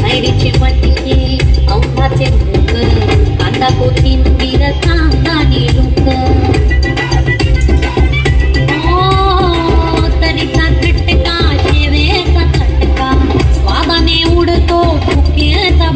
धायरीचे मटके औंधाचे भोग कांदा कोथिंबीर कांदाने लुक तरीचा झटका शेवेचा खटका स्वादाने उडतो भुकेचा